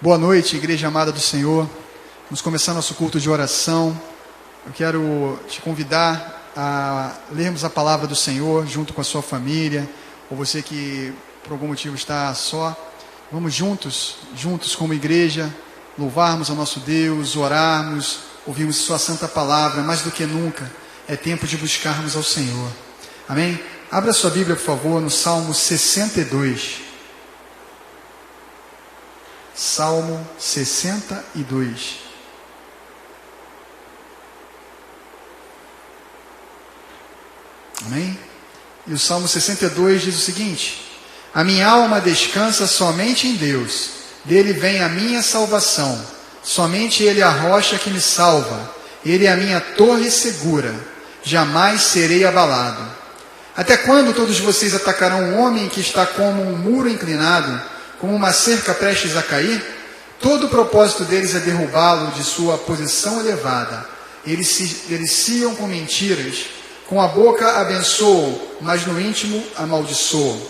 Boa noite, igreja amada do Senhor. Vamos começar nosso culto de oração. Eu quero te convidar a lermos a palavra do Senhor junto com a sua família, ou você que por algum motivo está só. Vamos juntos como igreja, louvarmos ao nosso Deus, orarmos, ouvirmos sua santa palavra. Mais do que nunca, é tempo de buscarmos ao Senhor. Amém? Abra sua Bíblia, por favor, no Salmo 62. Salmo 62. Amém? E o Salmo 62 diz o seguinte: a minha alma descansa somente em Deus, dele vem a minha salvação. Somente Ele é a rocha que me salva, Ele é a minha torre segura, jamais serei abalado. Até quando todos vocês atacarão um homem que está como um muro inclinado, como uma cerca prestes a cair? Todo o propósito deles é derrubá-lo de sua posição elevada. Eles se deliciam com mentiras, com a boca abençoam, mas no íntimo amaldiçoam.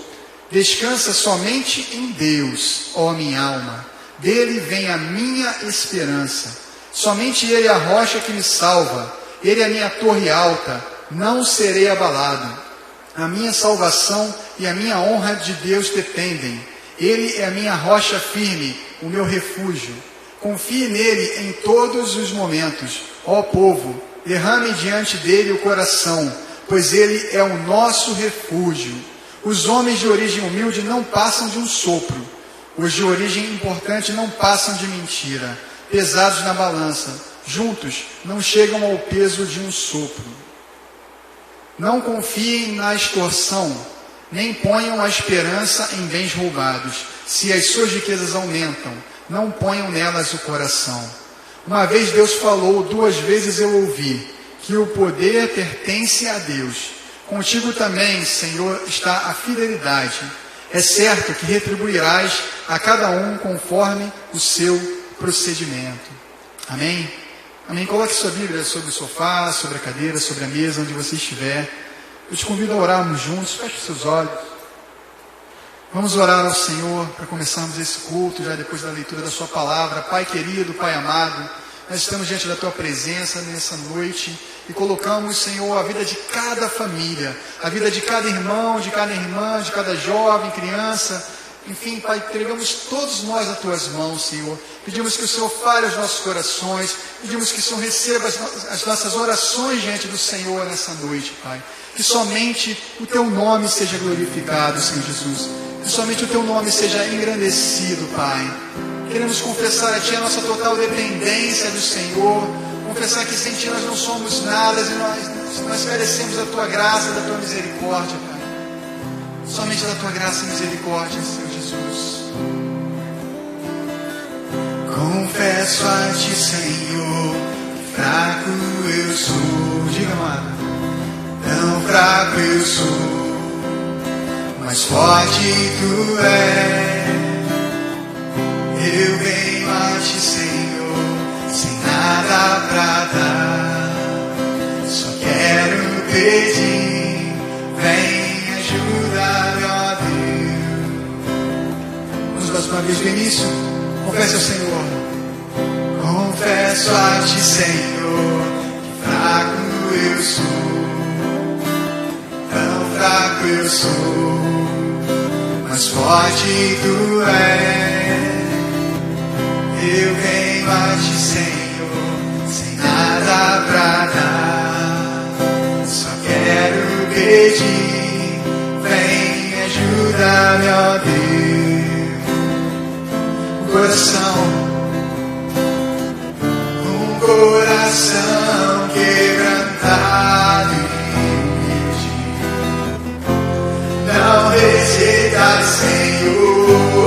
Descansa somente em Deus, ó minha alma, dele vem a minha esperança. Somente Ele é a rocha que me salva, Ele é a minha torre alta, não serei abalado. A minha salvação e a minha honra de Deus dependem. Ele é a minha rocha firme, o meu refúgio. Confie nele em todos os momentos. Ó povo, derrame diante dele o coração, pois ele é o nosso refúgio. Os homens de origem humilde não passam de um sopro. Os de origem importante não passam de mentira. Pesados na balança, juntos não chegam ao peso de um sopro. Não confiem na extorsão, nem ponham a esperança em bens roubados. Se as suas riquezas aumentam, não ponham nelas o coração. Uma vez Deus falou, 2 vezes eu ouvi, que o poder pertence a Deus. Contigo também, Senhor, está a fidelidade. É certo que retribuirás a cada um conforme o seu procedimento. Amém? Amém? Coloque sua Bíblia sobre o sofá, sobre a cadeira, sobre a mesa, onde você estiver. Eu te convido a orarmos juntos. Feche seus olhos. Vamos orar ao Senhor para começarmos esse culto, já depois da leitura da sua palavra. Pai querido, Pai amado, nós estamos diante da tua presença nessa noite e colocamos, Senhor, a vida de cada família, a vida de cada irmão, de cada irmã, de cada jovem, criança. Enfim, Pai, entregamos todos nós nas tuas mãos, Senhor. Pedimos que o Senhor fale aos nossos corações. Pedimos que o Senhor receba as nossas orações diante do Senhor nessa noite, Pai. Que somente o teu nome seja glorificado, Senhor Jesus. Que somente o teu nome seja engrandecido, Pai. Queremos confessar a Ti a nossa total dependência do Senhor. Confessar que sem Ti nós não somos nada e nós carecemos da Tua graça, da Tua misericórdia, Pai. Somente da Tua graça e misericórdia, Senhor Jesus. Confesso a Ti, Senhor, que fraco eu sou. Diga, amado. Tão fraco eu sou, mas forte Tu és. Eu venho a Ti, Senhor, sem nada pra dar. Só quero pedir, vem ajudar-me, ó Deus. Vamos mais uma vez do início. Confesse ao Senhor. Confesso a Ti, Senhor, que fraco eu sou. Tão fraco eu sou, mas forte Tu és. Eu venho a Ti, Senhor, sem nada pra dar. Só quero pedir, vem ajudar-me, ó Deus. Um coração quebrantado e não rejeita, Senhor.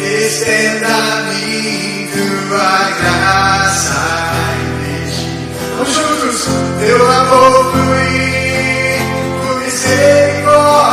Estenda a mim Tua graça e deixe. Vamos juntos. Teu amor fluir, por misericórdia.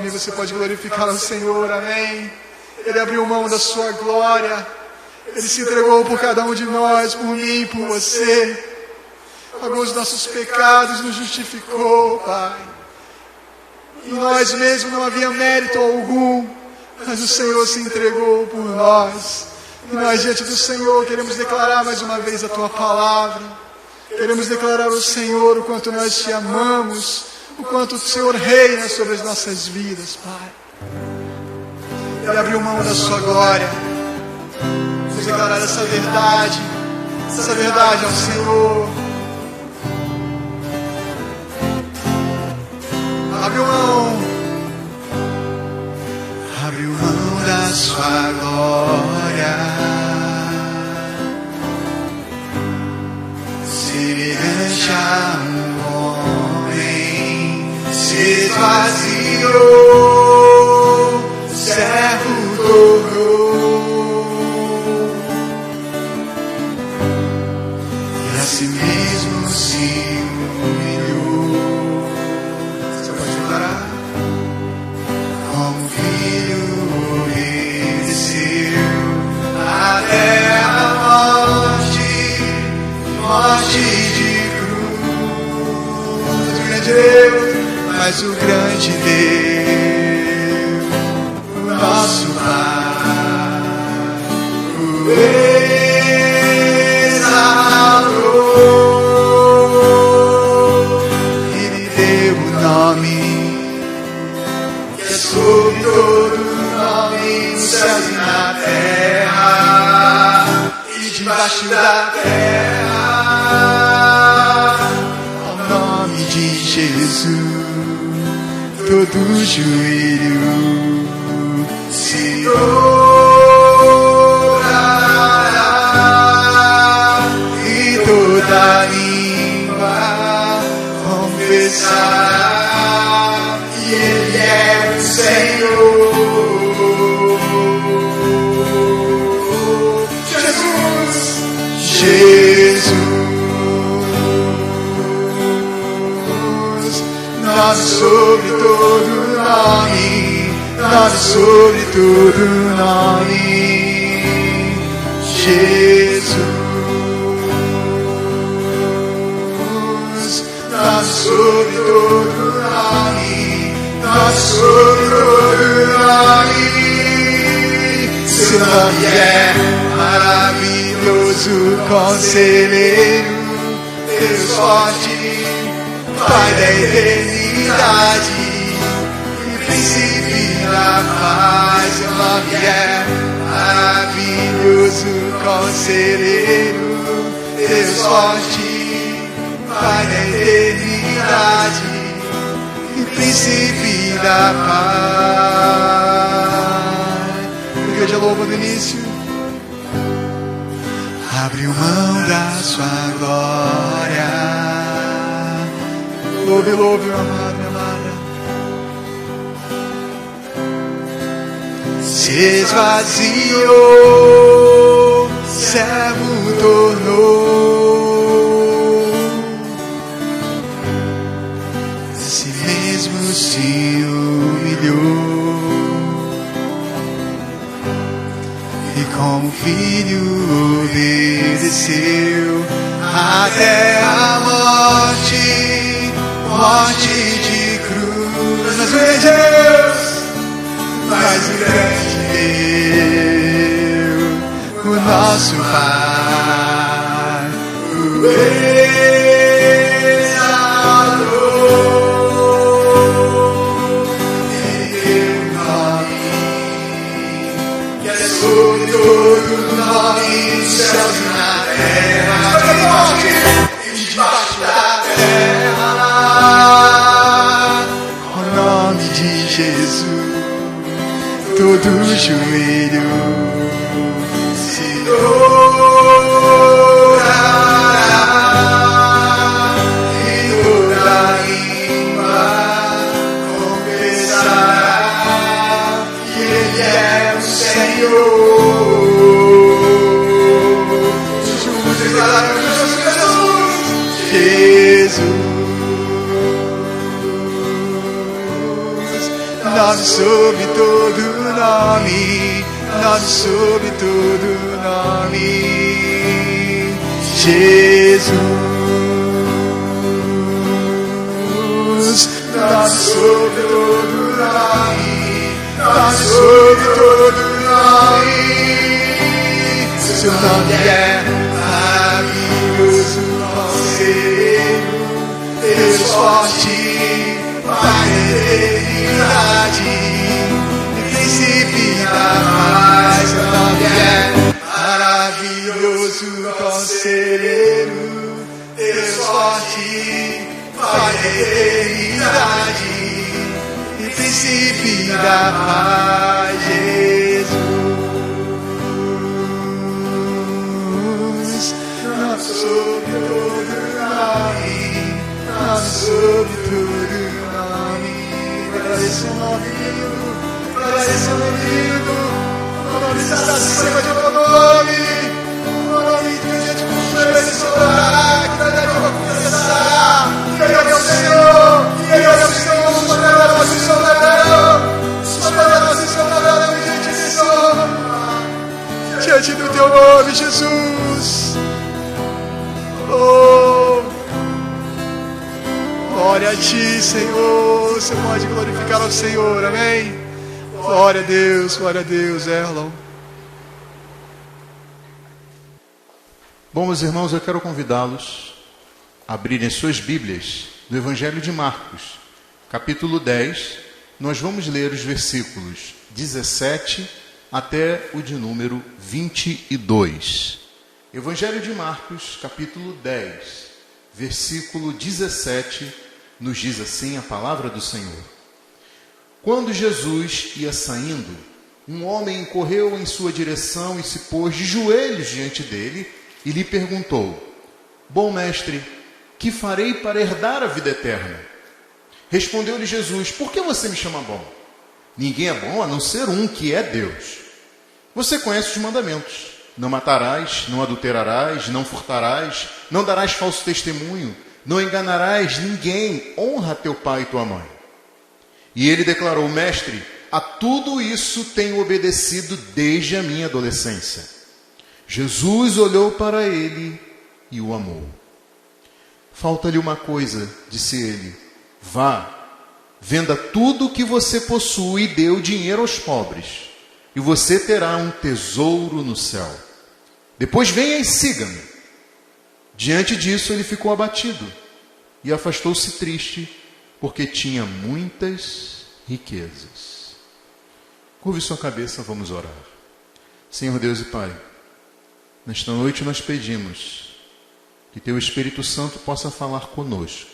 Você pode glorificar ao Senhor, amém. Ele abriu mão da sua glória, Ele se entregou por cada um de nós, por mim, por você, pagou os nossos pecados, nos justificou, Pai. E nós mesmos não havia mérito algum, mas o Senhor se entregou por nós. E nós diante do Senhor queremos declarar mais uma vez a Tua palavra, queremos declarar ao Senhor o quanto nós Te amamos, o quanto o Senhor reina sobre as nossas vidas, Pai. Ele abriu mão da sua glória. Vamos declarar essa verdade ao Senhor. Abriu mão da sua glória, semelhante a um homem, se esvaziou, servo tornou, e a si mesmo se humilhou. Você pode declarar? Como filho obedeceu até a morte de cruz. O grande Deus, mas o grande Deus, o nosso Pai, o exaltou e lhe deu o nome que é sobre todo nome, nos céus e na terra e debaixo da terra. Ao nome de Jesus todo joelho se dobrará e toda língua confessará que Ele é o Senhor. Jesus, nome sobre todo nome, nome sobre todo nome, Jesus, nome sobre todo nome, nome sobre todo nome. Seu nome é maravilhoso, Conselheiro, Deus forte, Pai da eternidade, e Príncipe da paz. Seu nome é maravilhoso, Conselheiro, Deus forte, Pai da eternidade, e Príncipe da paz. A igreja louva no início. Abriu mão da sua glória, Louve, louve, meu amado, minha amada. Se esvaziou, servo tornou, si mesmo se humilhou, e como filho obedeceu até a morte de cruz. Mas o Deus, mas o grande Deus, o nosso Pai, o exaltou, Ele deu um nome que é sobre todo nome nos céus e na terra, e debaixo da terra, o nome de Jesus. Todo joelho se dobrará e toda língua confessará que Ele é o Senhor. Juntos declaramos Jesus. Nome sobre todo nome, nome sobre todo nome, Jesus. Nome sobre todo nome, nome sobre todo nome. Seu nome é maravilhoso, conselheiro, Deus forte, Pai eternidade, príncipe da paz. Seu nome é maravilhoso, conselheiro, Deus forte, Pai eternidade, e príncipe da paz, Jesus. Nome sobre todo nome, nome sobre todo nome. Agradeço o nome lindo, agradeço o nome lindo. O nome está acima de todo nome. O nome que a gente confessa e soltará, que na verdade eu vou confessar. Que Ele é o Senhor, que Ele é o Senhor. Os poderosos se soltarão, os poderosos se soltarão diante de Senhor, diante do Teu nome, Jesus. Oh, glória a Ti, Senhor. Você pode glorificar ao Senhor, amém? Glória a Deus, Erlon. Bom, meus irmãos, eu quero convidá-los a abrirem suas Bíblias no Evangelho de Marcos, capítulo 10. Nós vamos ler os versículos 17 até o de número 22. Evangelho de Marcos, capítulo 10, versículo 17, nos diz assim a palavra do Senhor. Quando Jesus ia saindo, um homem correu em sua direção e se pôs de joelhos diante dele e lhe perguntou: Bom mestre, que farei para herdar a vida eterna? Respondeu-lhe Jesus: Por que você me chama bom? Ninguém é bom a não ser um, que é Deus. Você conhece os mandamentos: não matarás, não adulterarás, não furtarás, não darás falso testemunho, não enganarás ninguém, honra teu pai e tua mãe. E ele declarou: Mestre, a tudo isso tenho obedecido desde a minha adolescência. Jesus olhou para ele e o amou. Falta-lhe uma coisa, disse ele: vá, venda tudo o que você possui e dê o dinheiro aos pobres, e você terá um tesouro no céu. Depois venha e siga-me. Diante disso ele ficou abatido e afastou-se triste, porque tinha muitas riquezas. Curve sua cabeça, vamos orar. Senhor Deus e Pai, nesta noite nós pedimos que Teu Espírito Santo possa falar conosco.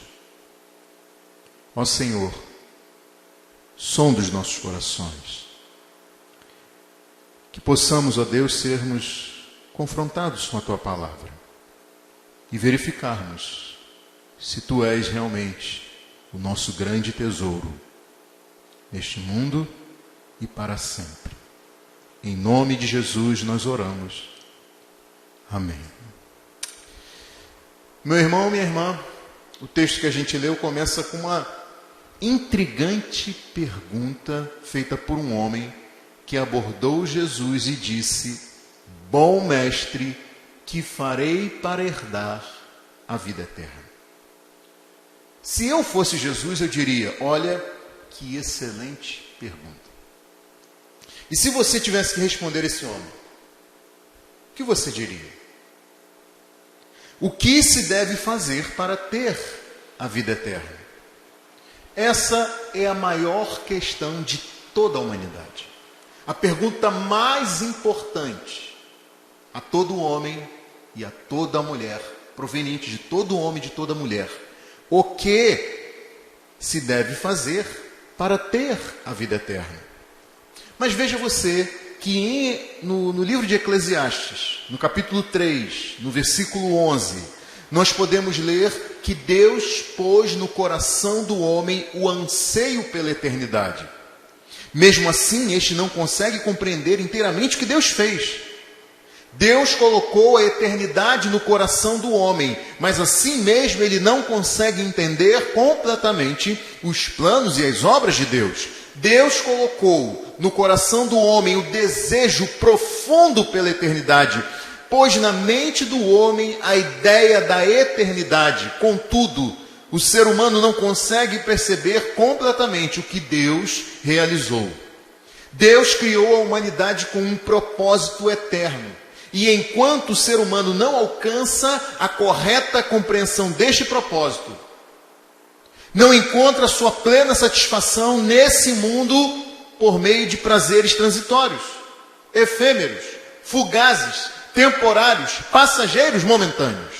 Ó Senhor, som dos nossos corações. Que possamos, ó Deus, sermos confrontados com a Tua palavra e verificarmos se Tu és realmente o nosso grande tesouro, neste mundo e para sempre. Em nome de Jesus nós oramos. Amém. Meu irmão, minha irmã, o texto que a gente leu começa com uma intrigante pergunta feita por um homem que abordou Jesus e disse: Bom mestre, que farei para herdar a vida eterna? Se eu fosse Jesus, eu diria: olha, que excelente pergunta. E se você tivesse que responder esse homem, o que você diria? O que se deve fazer para ter a vida eterna? Essa é a maior questão de toda a humanidade. A pergunta mais importante a todo homem e a toda mulher, proveniente de todo homem e de toda mulher. O que se deve fazer para ter a vida eterna? Mas veja você que no livro de Eclesiastes, no capítulo 3, no versículo 11, nós podemos ler que Deus pôs no coração do homem o anseio pela eternidade. Mesmo assim, este não consegue compreender inteiramente o que Deus fez. Deus colocou a eternidade no coração do homem, mas assim mesmo ele não consegue entender completamente os planos e as obras de Deus. Deus colocou no coração do homem o desejo profundo pela eternidade, pôs na mente do homem a ideia da eternidade. Contudo, o ser humano não consegue perceber completamente o que Deus realizou. Deus criou a humanidade com um propósito eterno. E enquanto o ser humano não alcança a correta compreensão deste propósito, não encontra sua plena satisfação nesse mundo por meio de prazeres transitórios, efêmeros, fugazes, temporários, passageiros, momentâneos.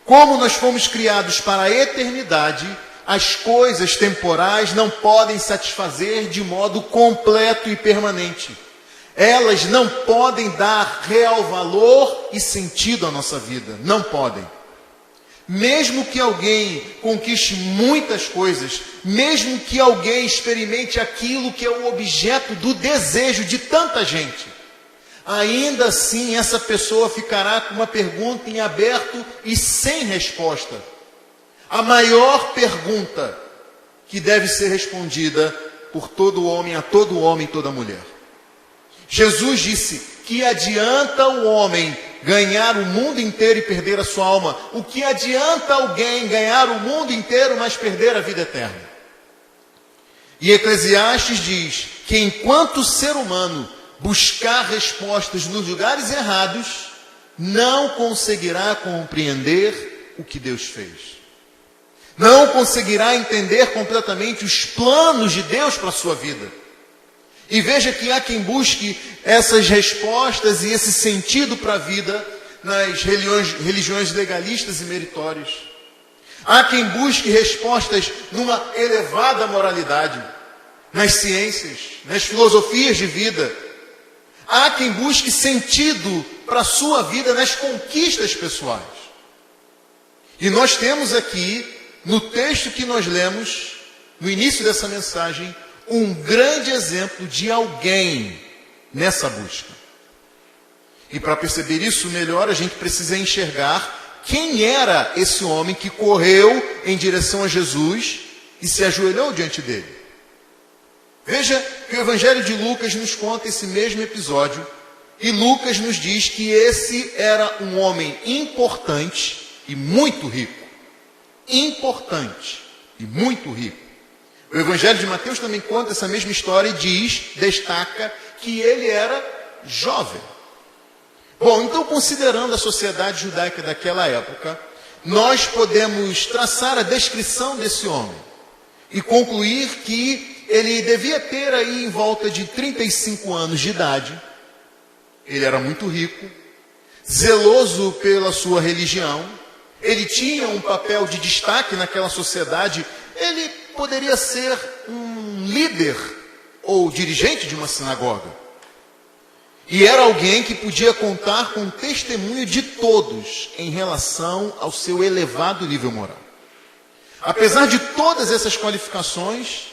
Como nós fomos criados para a eternidade, as coisas temporais não podem satisfazer de modo completo e permanente. Elas não podem dar real valor e sentido à nossa vida. Não podem. Mesmo que alguém conquiste muitas coisas, mesmo que alguém experimente aquilo que é o objeto do desejo de tanta gente, ainda assim essa pessoa ficará com uma pergunta em aberto e sem resposta. A maior pergunta que deve ser respondida por todo homem, a todo homem e toda mulher. Jesus disse: que adianta o homem ganhar o mundo inteiro e perder a sua alma? O que adianta alguém ganhar o mundo inteiro, mas perder a vida eterna? E Eclesiastes diz que enquanto o ser humano buscar respostas nos lugares errados, não conseguirá compreender o que Deus fez. Não conseguirá entender completamente os planos de Deus para a sua vida. E veja que há quem busque essas respostas e esse sentido para a vida nas religiões legalistas e meritórias. Há quem busque respostas numa elevada moralidade, nas ciências, nas filosofias de vida. Há quem busque sentido para a sua vida nas conquistas pessoais. E nós temos aqui, no texto que nós lemos, no início dessa mensagem, um grande exemplo de alguém nessa busca. E para perceber isso melhor, a gente precisa enxergar quem era esse homem que correu em direção a Jesus e se ajoelhou diante dele. Veja que o Evangelho de Lucas nos conta esse mesmo episódio, e Lucas nos diz que esse era um homem importante e muito rico. Importante e muito rico. O Evangelho de Mateus também conta essa mesma história e destaca que ele era jovem. Bom, então considerando a sociedade judaica daquela época, nós podemos traçar a descrição desse homem e concluir que ele devia ter aí em volta de 35 anos de idade. Ele era muito rico, zeloso pela sua religião, ele tinha um papel de destaque naquela sociedade, ele poderia ser um líder ou dirigente de uma sinagoga. E era alguém que podia contar com o testemunho de todos em relação ao seu elevado nível moral. Apesar de todas essas qualificações,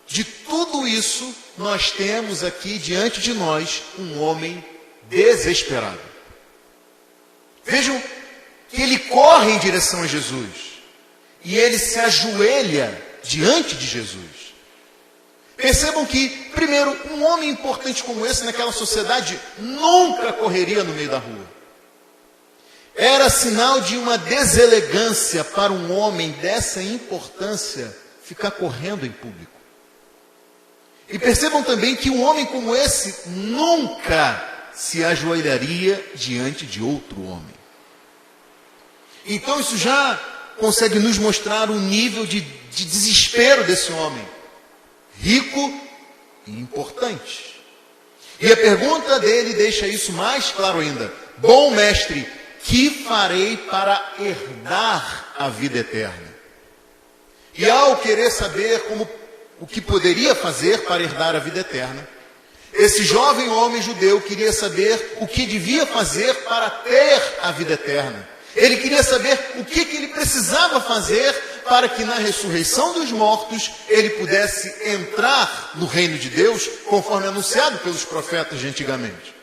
de tudo isso, nós temos aqui diante de nós um homem desesperado. Vejam que ele corre em direção a Jesus e ele se ajoelha diante de Jesus. Percebam que, primeiro, um homem importante como esse naquela sociedade nunca correria no meio da rua. Era sinal de uma deselegância para um homem dessa importância ficar correndo em público. E percebam também que um homem como esse nunca se ajoelharia diante de outro homem. Então isso já consegue nos mostrar o nível de desespero desse homem, rico e importante. E a pergunta dele deixa isso mais claro ainda. Bom mestre, que farei para herdar a vida eterna? E ao querer saber o que poderia fazer para herdar a vida eterna, esse jovem homem judeu queria saber o que devia fazer para ter a vida eterna. Ele queria saber o que ele precisava fazer para que na ressurreição dos mortos ele pudesse entrar no reino de Deus, conforme anunciado pelos profetas de antigamente.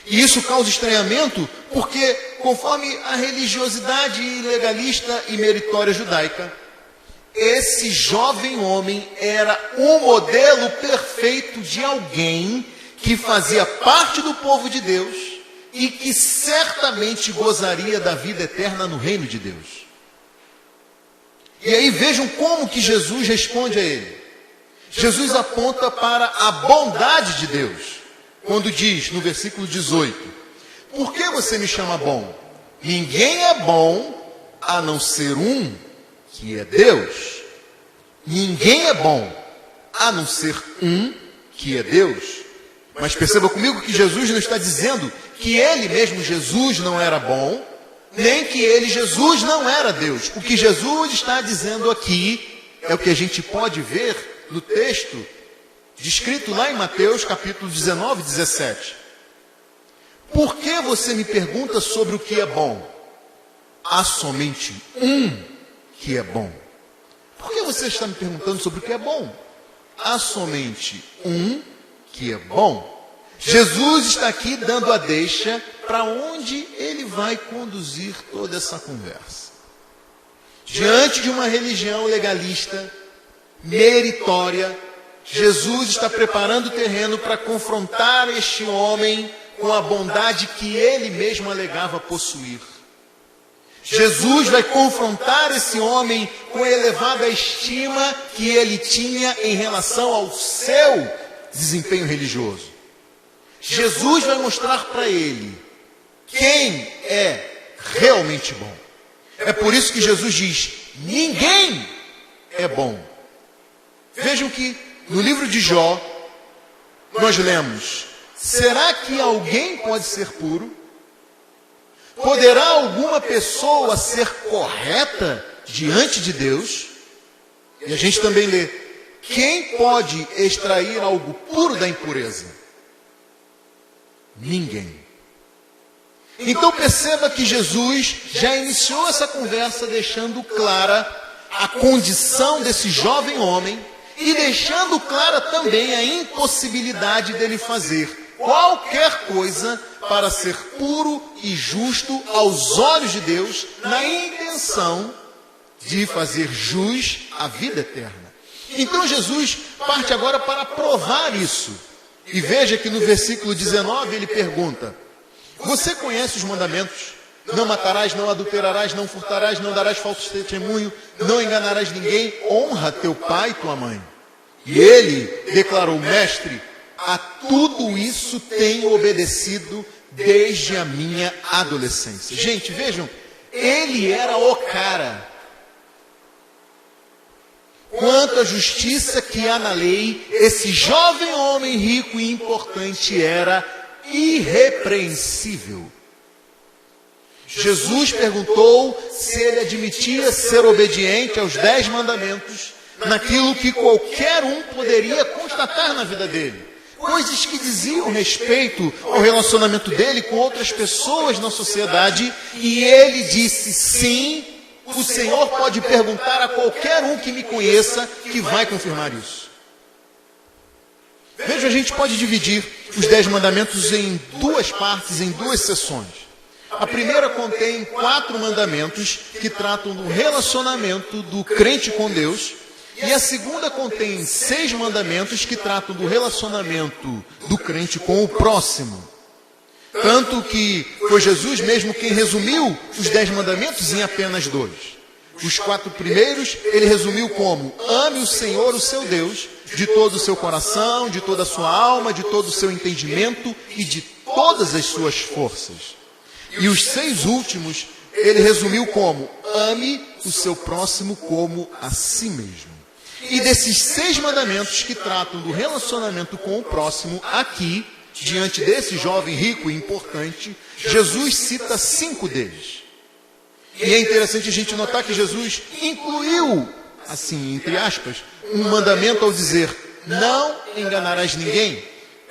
E isso causa estranhamento porque, conforme a religiosidade legalista e meritória judaica, esse jovem homem era o modelo perfeito de alguém que fazia parte do povo de Deus e que certamente gozaria da vida eterna no reino de Deus. E aí vejam como que Jesus responde a ele. Jesus aponta para a bondade de Deus, quando diz no versículo 18: por que você me chama bom? Ninguém é bom a não ser um, que é Deus. Ninguém é bom a não ser um, que é Deus. Mas perceba comigo que Jesus não está dizendo que ele mesmo, Jesus, não era bom, nem que ele, Jesus, não era Deus. O que Jesus está dizendo aqui é o que a gente pode ver no texto descrito lá em Mateus capítulo 19, 17. Por que você me pergunta sobre o que é bom? Há somente um que é bom. Por que você está me perguntando sobre o que é bom? Há somente um que é bom. Jesus está aqui dando a deixa para onde ele vai conduzir toda essa conversa. Diante de uma religião legalista, meritória, Jesus está preparando o terreno para confrontar este homem com a bondade que ele mesmo alegava possuir. Jesus vai confrontar esse homem com a elevada estima que ele tinha em relação ao seu desempenho religioso. Jesus vai mostrar para ele quem é realmente bom. É por isso que Jesus diz: ninguém é bom. Vejam que no livro de Jó, nós lemos: será que alguém pode ser puro? Poderá alguma pessoa ser correta diante de Deus? E a gente também lê: quem pode extrair algo puro da impureza? Ninguém. Então perceba que Jesus já iniciou essa conversa deixando clara a condição desse jovem homem e deixando clara também a impossibilidade dele fazer qualquer coisa para ser puro e justo aos olhos de Deus, na intenção de fazer jus à vida eterna. Então Jesus parte agora para provar isso. E veja que no versículo 19 ele pergunta: você conhece os mandamentos? Não matarás, não adulterarás, não furtarás, não darás falso testemunho, não enganarás ninguém, honra teu pai e tua mãe. E ele declarou: mestre, a tudo isso tenho obedecido desde a minha adolescência. Gente, vejam, ele era o cara. Quanto à justiça que há na lei, esse jovem homem rico e importante era irrepreensível. Jesus perguntou se ele admitia ser obediente aos 10 mandamentos, naquilo que qualquer um poderia constatar na vida dele. Coisas que diziam respeito ao relacionamento dele com outras pessoas na sociedade, e ele disse sim, O Senhor pode perguntar a qualquer um que me conheça que vai confirmar isso. Veja, a gente pode dividir os 10 mandamentos em duas partes, em duas sessões. A primeira contém 4 mandamentos que tratam do relacionamento do crente com Deus. E a segunda contém 6 mandamentos que tratam do relacionamento do crente com o próximo. Tanto que foi Jesus mesmo quem resumiu os 10 mandamentos em apenas 2. Os 4 primeiros ele resumiu como: ame o Senhor, o seu Deus, de todo o seu coração, de toda a sua alma, de todo o seu entendimento e de todas as suas forças. E os 6 últimos ele resumiu como: ame o seu próximo como a si mesmo. E desses 6 mandamentos que tratam do relacionamento com o próximo, aqui, diante desse jovem rico e importante, Jesus cita 5 deles. E é interessante a gente notar que Jesus incluiu, assim, entre aspas, um mandamento ao dizer: não enganarás ninguém.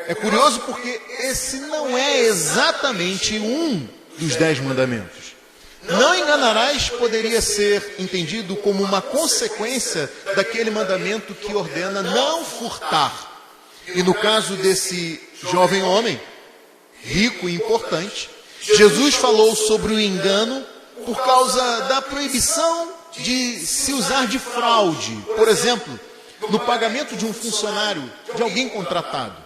É curioso porque esse não é exatamente um dos 10 mandamentos. Não enganarás poderia ser entendido como uma consequência daquele mandamento que ordena não furtar. E no caso desse jovem homem, rico e importante, Jesus falou sobre o engano por causa da proibição de se usar de fraude. Por exemplo, no pagamento de um funcionário, de alguém contratado.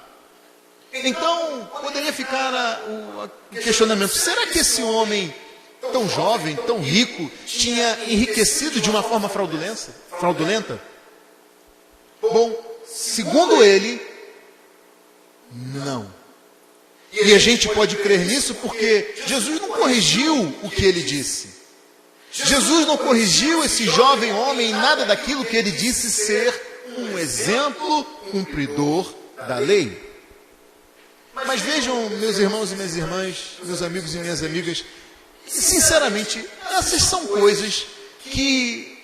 Então, poderia ficar o questionamento: será que esse homem tão jovem, tão rico, tinha enriquecido de uma forma fraudulenta? Bom, segundo ele, não. E a gente pode crer nisso porque Jesus não corrigiu o que ele disse. Jesus não corrigiu esse jovem homem em nada daquilo que ele disse ser um exemplo cumpridor da lei. Mas vejam, meus irmãos e minhas irmãs, meus amigos e minhas amigas, sinceramente, essas são coisas que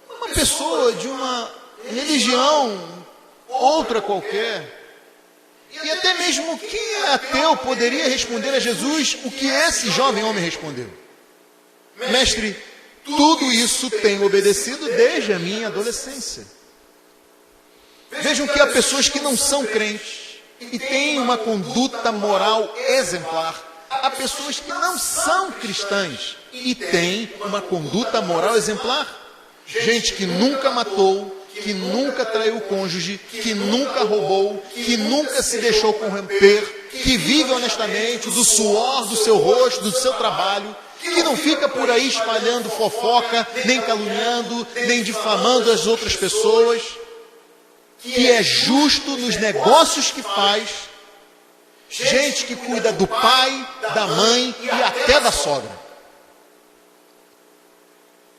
uma pessoa de uma religião, outra qualquer, e até mesmo quem é ateu poderia responder a Jesus o que esse jovem homem respondeu: mestre, tudo isso tenho obedecido desde a minha adolescência. Vejam que há pessoas que não são crentes e têm uma conduta moral exemplar. Há pessoas que não são cristãs e têm uma conduta moral exemplar. Gente que nunca matou, que nunca traiu o cônjuge, que nunca roubou, que nunca se deixou corromper, que vive honestamente do suor do seu rosto, do seu trabalho, que não fica por aí espalhando fofoca, nem caluniando, nem difamando as outras pessoas, que é justo nos negócios que faz. Gente que cuida do pai, da mãe e até da sogra.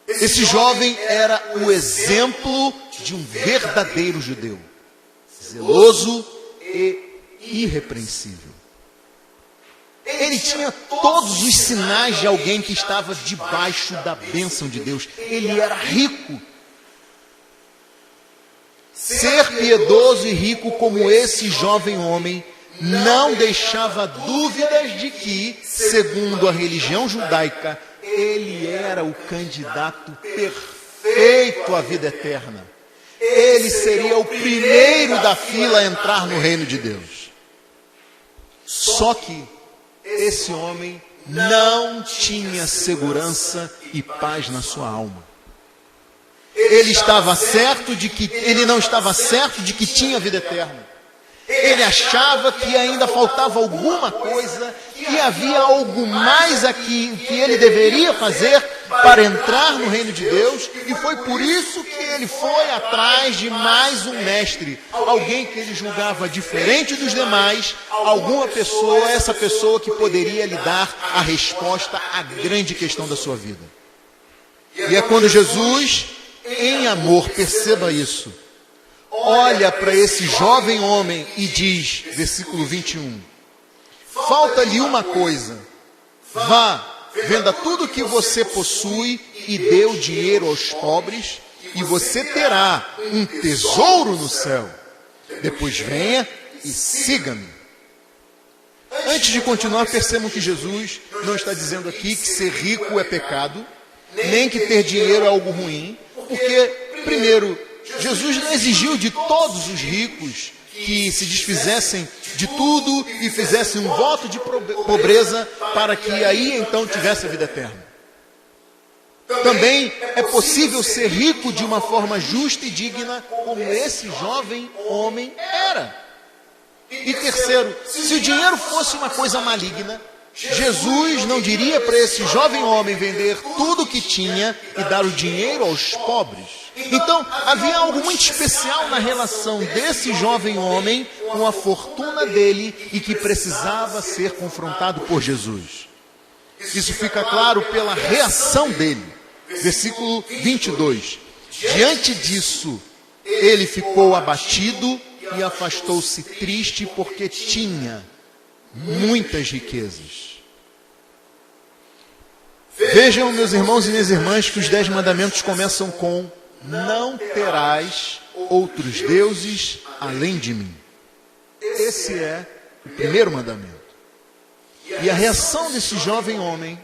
Esse jovem era o exemplo de um verdadeiro judeu, zeloso e irrepreensível. Ele tinha todos os sinais de alguém que estava debaixo da bênção de Deus. Ele era rico. Ser piedoso e rico como esse jovem homem não deixava dúvidas de que, segundo a religião judaica, ele era o candidato perfeito à vida eterna. Ele seria o primeiro da fila a entrar no reino de Deus. Só que esse homem não tinha segurança e paz na sua alma. Ele não estava certo de que tinha vida eterna. Ele achava que ainda faltava alguma coisa, que havia algo mais aqui que ele deveria fazer para entrar no reino de Deus, e foi por isso que ele foi atrás de mais um mestre, alguém que ele julgava diferente dos demais, alguma pessoa, essa pessoa que poderia lhe dar a resposta à grande questão da sua vida. E é quando Jesus, em amor, perceba isso, olha para esse jovem homem e diz, versículo 21, falta-lhe uma coisa: vá, venda tudo que você possui e dê o dinheiro aos pobres, e você terá um tesouro no céu. Depois venha e siga-me. Antes de continuar, percebam que Jesus não está dizendo aqui que ser rico é pecado, nem que ter dinheiro é algo ruim, porque, primeiro, Jesus não exigiu de todos os ricos que se desfizessem de tudo e fizessem um voto de pobreza para que aí então tivesse a vida eterna. Também é possível ser rico de uma forma justa e digna, como esse jovem homem era. E terceiro, se o dinheiro fosse uma coisa maligna, Jesus não diria para esse jovem homem vender tudo o que tinha e dar o dinheiro aos pobres. Então, havia algo muito especial na relação desse jovem homem com a fortuna dele e que precisava ser confrontado por Jesus. Isso fica claro pela reação dele. Versículo 22. Diante disso, ele ficou abatido e afastou-se triste porque tinha muitas riquezas. Vejam, meus irmãos e minhas irmãs, que os 10 mandamentos começam com: não terás outros deuses além de mim. Esse é o primeiro mandamento. E a reação desse jovem homem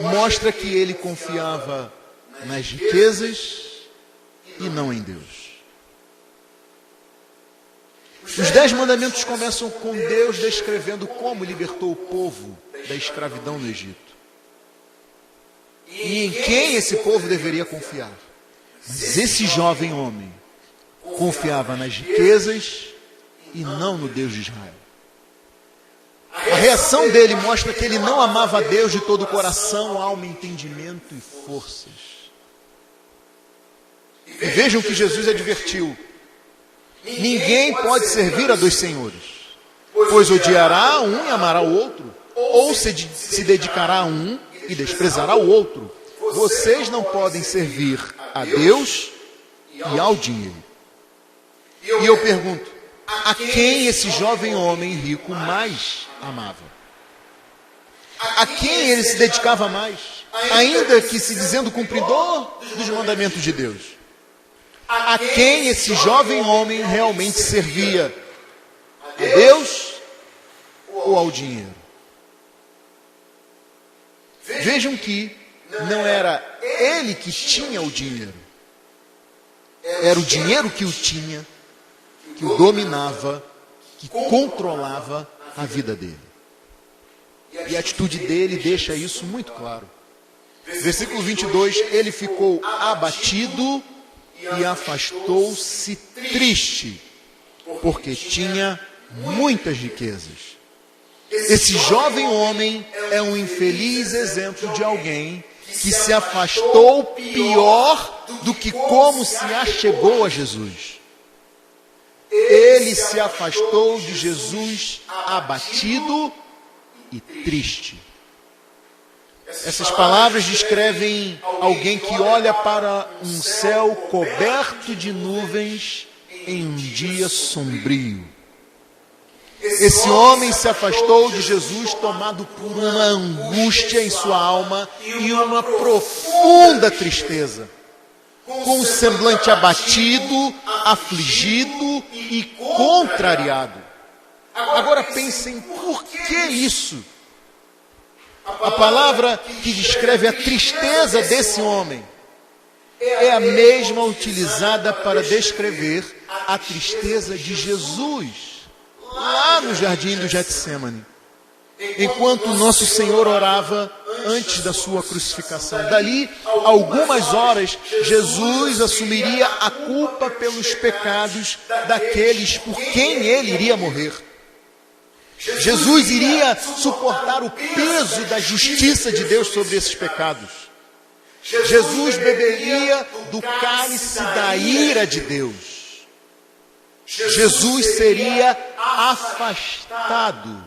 mostra que ele confiava nas riquezas e não em Deus. Os 10 mandamentos começam com Deus descrevendo como libertou o povo da escravidão no Egito. E em quem esse povo deveria confiar. Mas esse jovem homem confiava nas riquezas e não no Deus de Israel. A reação dele mostra que ele não amava a Deus de todo o coração, alma, entendimento e forças. E vejam que Jesus advertiu: ninguém pode servir a 2 senhores, pois odiará um e amará o outro, ou se dedicará a um e desprezará o outro. Vocês não podem servir a Deus e ao dinheiro. E eu pergunto, a quem esse jovem homem rico mais amava? A quem ele se dedicava mais? Ainda que se dizendo cumpridor dos mandamentos de Deus. A quem esse jovem homem realmente servia? A Deus ou ao dinheiro? Vejam que não era ele que tinha o dinheiro. Era o dinheiro que o tinha, que o dominava, que controlava a vida dele. E a atitude dele deixa isso muito claro. Versículo 22, ele ficou abatido e afastou-se triste, porque tinha muitas riquezas. Esse jovem homem é um infeliz exemplo de alguém que se afastou pior do que como se achegou a Jesus. Ele se afastou de Jesus abatido e triste. Essas palavras descrevem alguém que olha para um céu coberto de nuvens em um dia sombrio. Esse homem se afastou de Jesus tomado por uma angústia em sua alma e uma profunda tristeza, com o semblante abatido, afligido e contrariado. Agora pensem, por que isso? A palavra que descreve a tristeza desse homem é a mesma utilizada para descrever a tristeza de Jesus lá no jardim do Getsêmani, enquanto nosso Senhor orava antes da sua crucificação. Dali, algumas horas, Jesus assumiria a culpa pelos pecados daqueles por quem ele iria morrer. Jesus iria suportar o peso da justiça de Deus sobre esses pecados. Jesus beberia do cálice da ira de Deus. Jesus seria afastado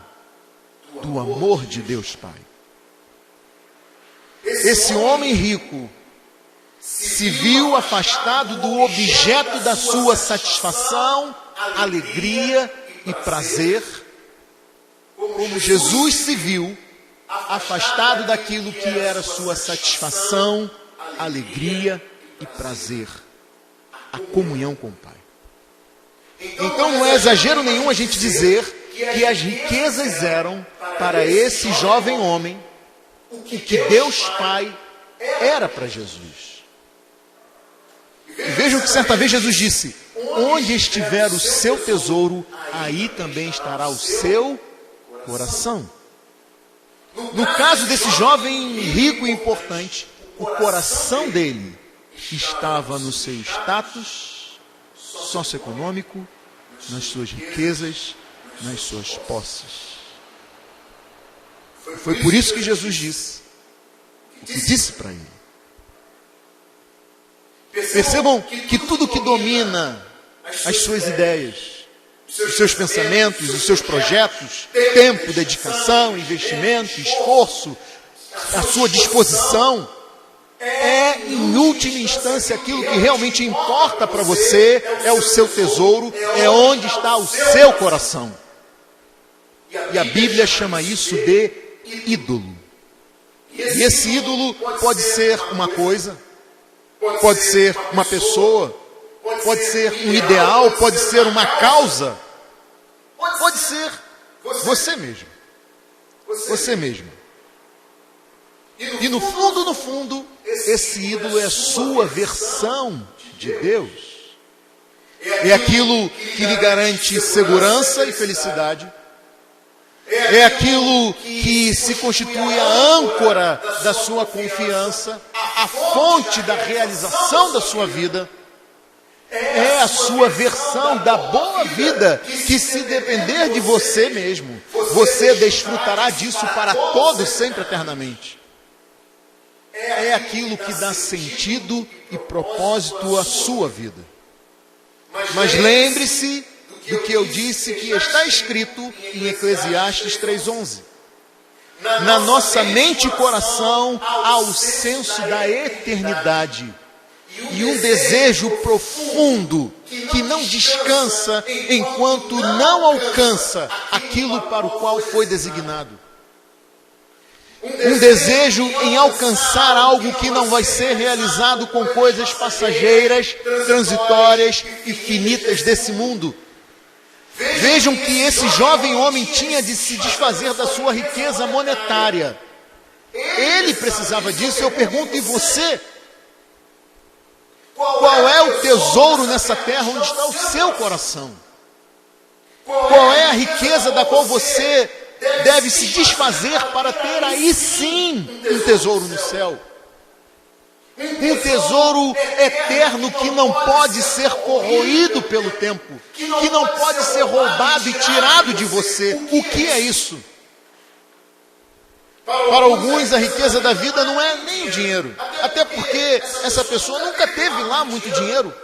do amor de Deus Pai. Esse homem rico se viu afastado do objeto da sua satisfação, alegria e prazer, como Jesus se viu afastado daquilo que era sua satisfação, alegria e prazer, a comunhão com o Pai. Então não é exagero nenhum a gente dizer que as riquezas eram, para esse jovem homem, o que Deus Pai era para Jesus. E vejam que certa vez Jesus disse: onde estiver o seu tesouro, aí também estará o seu coração. No caso desse jovem rico e importante, o coração dele estava no seu status socioeconômico, nas suas riquezas, nas suas posses. Foi por isso que Jesus disse o que disse para ele. Percebam que tudo que domina as suas ideias, os seus pensamentos, os seus projetos, tempo, dedicação, investimento, esforço, a sua disposição, é, em última instância, aquilo que realmente importa para você, é o seu tesouro, é onde está o seu coração. E a Bíblia chama isso de ídolo. E esse ídolo pode ser uma coisa, pode ser uma pessoa, pode ser um ideal, pode ser uma causa, pode ser você mesmo. Você mesmo. E no fundo, esse ídolo é a sua versão de Deus. É aquilo que lhe garante segurança e felicidade. É aquilo que se constitui a âncora da sua confiança, a fonte da realização da sua vida. É a sua versão da boa vida, que se depender de você mesmo, você desfrutará disso para todos, sempre, eternamente. É aquilo que dá sentido e propósito à sua vida. Mas lembre-se do que eu disse que está escrito em Eclesiastes 3:11. Na nossa mente e coração há o senso da eternidade e um desejo profundo que não descansa enquanto não alcança aquilo para o qual foi designado. Um desejo em alcançar algo que não vai ser realizado com coisas passageiras, transitórias e finitas desse mundo. Vejam que esse jovem homem tinha de se desfazer da sua riqueza monetária. Ele precisava disso. Eu pergunto, e você? Qual é o tesouro nessa terra onde está o seu coração? Qual é a riqueza da qual você deve se desfazer para ter aí sim um tesouro no céu? Um tesouro eterno que não pode ser corroído pelo tempo, que não pode ser roubado e tirado de você. O que é isso? Para alguns, a riqueza da vida não é nem o dinheiro. Até porque essa pessoa nunca teve lá muito dinheiro.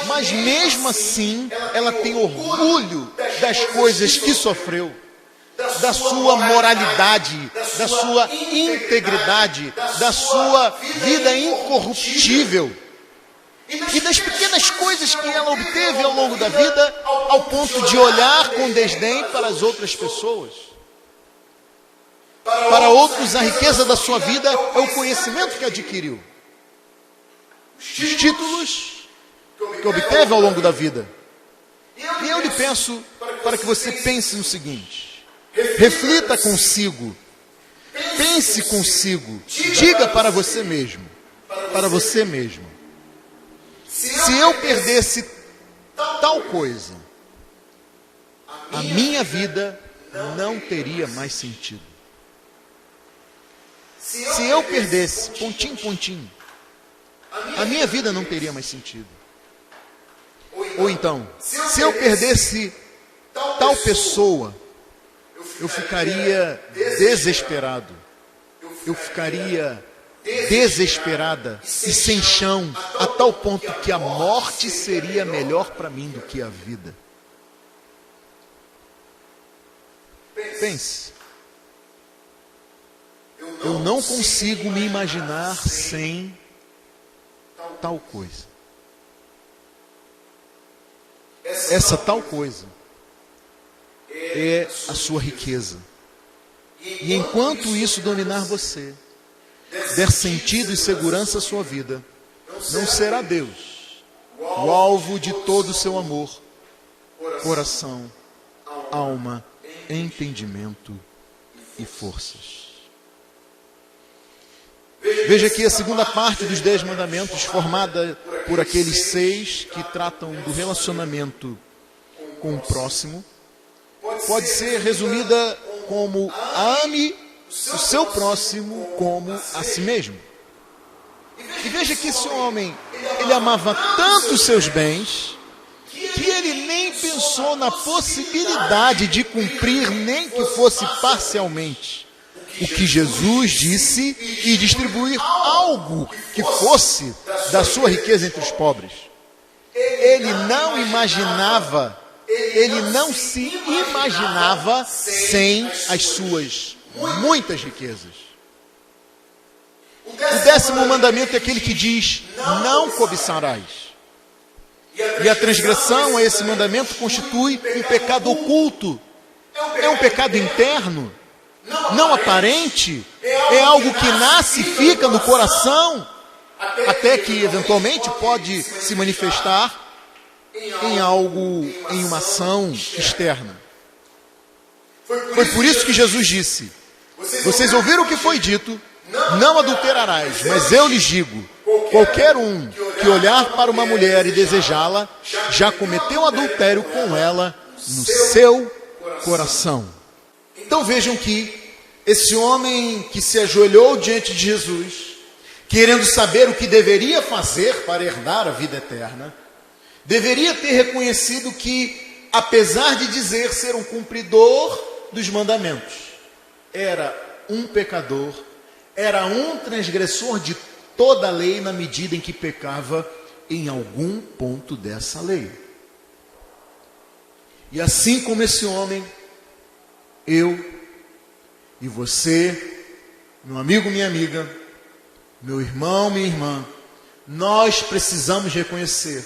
Mas mesmo assim, ela tem orgulho das coisas que sofreu, da sua moralidade, da sua integridade, da sua vida incorruptível e das pequenas coisas que ela obteve ao longo da vida, ao ponto de olhar com desdém para as outras pessoas. Para outros, a riqueza da sua vida é o conhecimento que adquiriu, os títulos que obteve ao longo da vida. E eu lhe peço para que você pense no seguinte: reflita consigo, pense consigo, diga para você mesmo, se eu perdesse tal coisa, a minha vida não teria mais sentido. Se eu perdesse, pontinho, a minha vida não teria mais sentido. Ou então, se eu perdesse tal pessoa, eu ficaria desesperado, eu ficaria desesperada e sem chão, a tal ponto que a morte seria melhor para mim do que a vida. Pense. Eu não consigo me imaginar sem tal coisa. Essa tal coisa é a sua riqueza. E enquanto isso dominar você, der sentido e segurança à sua vida, não será Deus o alvo de todo o seu amor, coração, alma, entendimento e forças. Veja aqui a segunda parte dos 10 mandamentos, formada por aqueles 6 que tratam do relacionamento com o próximo. Pode ser resumida como: ame o seu próximo como a si mesmo. E veja que esse homem, ele amava tanto os seus bens, que ele nem pensou na possibilidade de cumprir, nem que fosse parcialmente, o que Jesus disse e distribuir algo que fosse da sua riqueza entre os pobres. Ele não se imaginava sem as suas muitas riquezas. O 10º mandamento é aquele que diz: não cobiçarás. E a transgressão a esse mandamento constitui um pecado oculto. É um pecado interno, não aparente. É algo que nasce e fica no coração, até que eventualmente pode se manifestar em uma ação externa. Foi por isso que Jesus disse: vocês ouviram o que foi dito, não adulterarás, mas eu lhes digo, qualquer um que olhar para uma mulher e desejá-la, já cometeu adultério com ela no seu coração. Então vejam que esse homem que se ajoelhou diante de Jesus, querendo saber o que deveria fazer para herdar a vida eterna, deveria ter reconhecido que, apesar de dizer ser um cumpridor dos mandamentos, era um pecador, era um transgressor de toda a lei na medida em que pecava em algum ponto dessa lei. E assim como esse homem, eu e você, meu amigo, minha amiga, meu irmão, minha irmã, nós precisamos reconhecer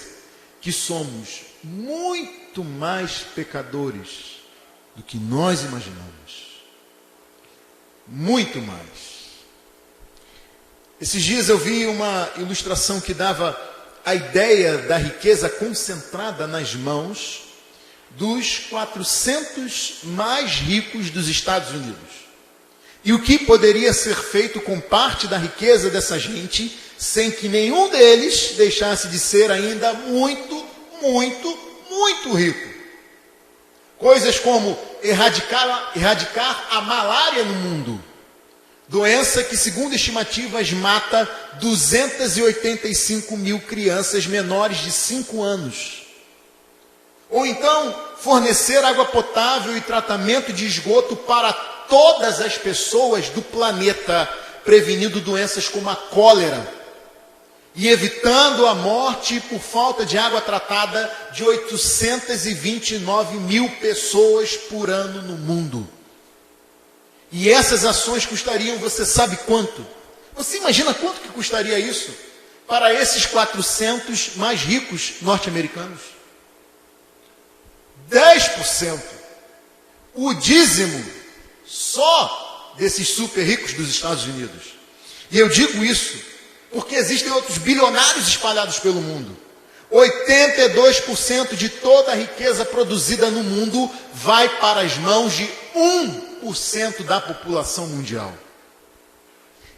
que somos muito mais pecadores do que nós imaginamos. Muito mais. Esses dias eu vi uma ilustração que dava a ideia da riqueza concentrada nas mãos dos 400 mais ricos dos Estados Unidos. E o que poderia ser feito com parte da riqueza dessa gente, sem que nenhum deles deixasse de ser ainda muito, muito, muito rico. Coisas como erradicar a malária no mundo. Doença que, segundo estimativas, mata 285 mil crianças menores de 5 anos. Ou então, fornecer água potável e tratamento de esgoto para todas as pessoas do planeta, prevenindo doenças como a cólera e evitando a morte por falta de água tratada de 829 mil pessoas por ano no mundo. E essas ações custariam, você sabe quanto? Você imagina quanto que custaria isso para esses 400 mais ricos norte-americanos? 10%. O dízimo só desses super ricos dos Estados Unidos. E eu digo isso porque existem outros bilionários espalhados pelo mundo. 82% de toda a riqueza produzida no mundo vai para as mãos de 1% da população mundial.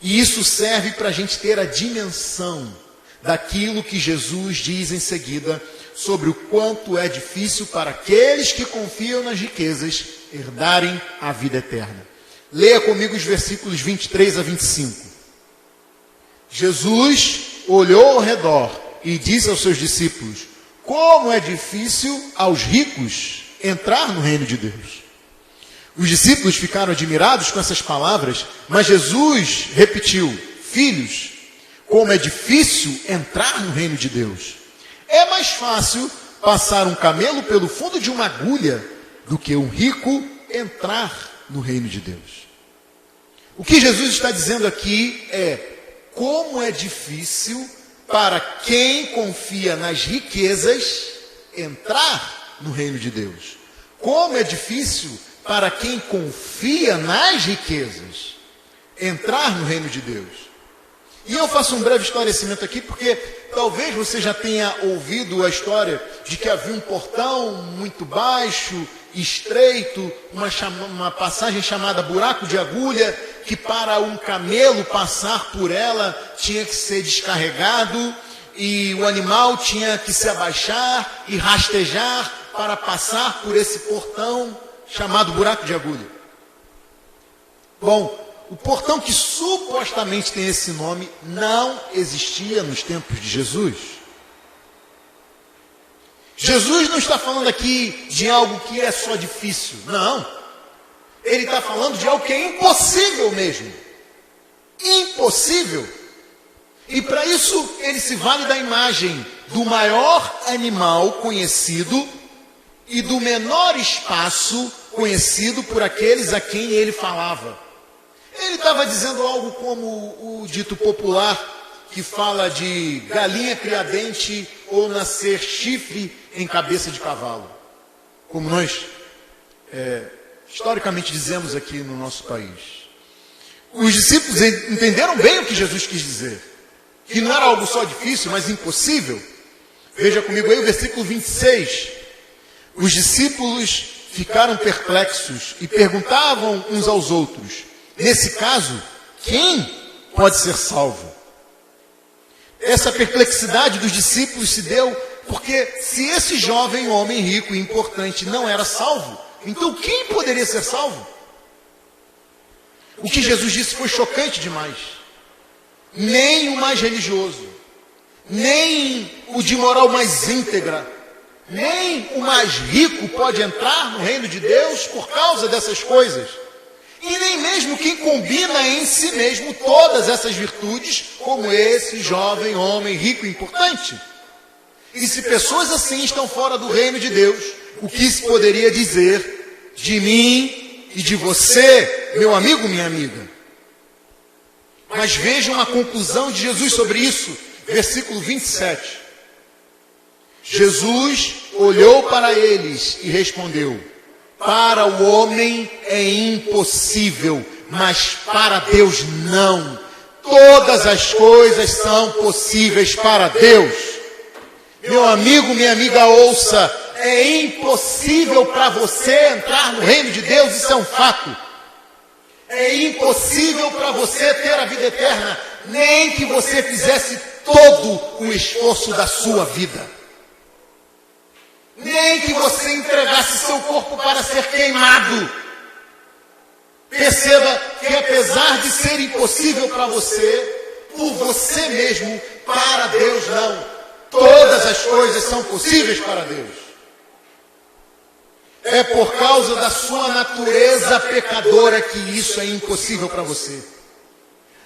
E isso serve para a gente ter a dimensão daquilo que Jesus diz em seguida sobre o quanto é difícil para aqueles que confiam nas riquezas herdarem a vida eterna. Leia comigo os versículos 23 a 25. Jesus olhou ao redor e disse aos seus discípulos: como é difícil aos ricos entrar no reino de Deus. Os discípulos ficaram admirados com essas palavras, mas Jesus repetiu: filhos, como é difícil entrar no reino de Deus. É mais fácil passar um camelo pelo fundo de uma agulha do que um rico entrar no reino de Deus. O que Jesus está dizendo aqui é: como é difícil para quem confia nas riquezas entrar no reino de Deus. Como é difícil para quem confia nas riquezas entrar no reino de Deus. E eu faço um breve esclarecimento aqui, porque talvez você já tenha ouvido a história de que havia um portão muito baixo, estreito, uma passagem chamada buraco de agulha, que para um camelo passar por ela tinha que ser descarregado e o animal tinha que se abaixar e rastejar para passar por esse portão chamado buraco de agulha. Bom, o portão que supostamente tem esse nome não existia nos tempos de Jesus. Jesus não está falando aqui de algo que é só difícil, não. Ele está falando de algo que é impossível mesmo. Impossível. E para isso ele se vale da imagem do maior animal conhecido e do menor espaço conhecido por aqueles a quem ele falava. Ele estava dizendo algo como o dito popular que fala de galinha criar dente ou nascer chifre em cabeça de cavalo. Como nós historicamente dizemos aqui no nosso país. Os discípulos entenderam bem o que Jesus quis dizer. Que não era algo só difícil, mas impossível. Veja comigo aí o versículo 26. Os discípulos ficaram perplexos e perguntavam uns aos outros: nesse caso, quem pode ser salvo? Essa perplexidade dos discípulos se deu porque se esse jovem homem rico e importante não era salvo, então quem poderia ser salvo? O que Jesus disse foi chocante demais. Nem o mais religioso, nem o de moral mais íntegra, nem o mais rico pode entrar no reino de Deus por causa dessas coisas. E nem mesmo quem combina em si mesmo todas essas virtudes, como esse jovem homem rico e importante. E se pessoas assim estão fora do reino de Deus, o que se poderia dizer de mim e de você, meu amigo, minha amiga? Mas vejam a conclusão de Jesus sobre isso, versículo 27. Jesus olhou para eles e respondeu: para o homem é impossível, mas para Deus não. Todas as coisas são possíveis para Deus. Meu amigo, minha amiga, ouça, é impossível para você entrar no reino de Deus, isso é um fato. É impossível para você ter a vida eterna, nem que você fizesse todo o esforço da sua vida. Nem que você entregasse seu corpo para ser queimado. Perceba que apesar de ser impossível para você, por você mesmo, para Deus não. Todas as coisas são possíveis para Deus. É por causa da sua natureza pecadora que isso é impossível para você.